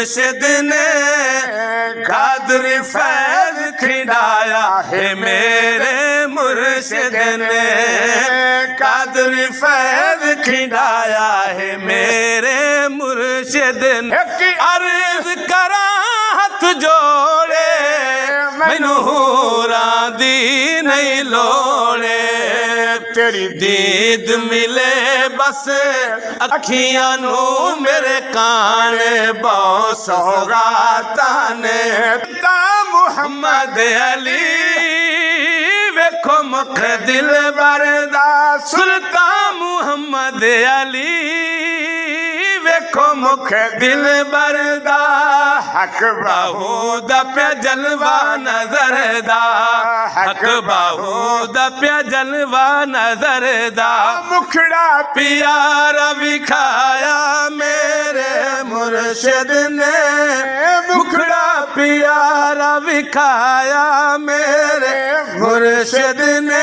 मुर्शिद ने कादरी फैज खिलाया है मेरे मुर्शिद ने कादरी फैज खिलाया है मेरे मुर्शिद ने अर्ज करा हथ जोड़े मैनू हूरां दी नहीं लोड़े तेरी दीद मिले बस अखियां नू मेरे कान बहुत सौगाता ने ता मुहम्मद अली वेखो मुख दिल बरदा सुल्तान मुहम्मद अली वेखो मुख दिल बरदा हक बाहू दा प्या जलवा नजर दा हक बाहू दा प्या जलवा नजर दा मुखड़ा प्यारा विखाया मेरे मुर्शिद ने मुखड़ा प्यारा विखाया मेरे मुर्शिद ने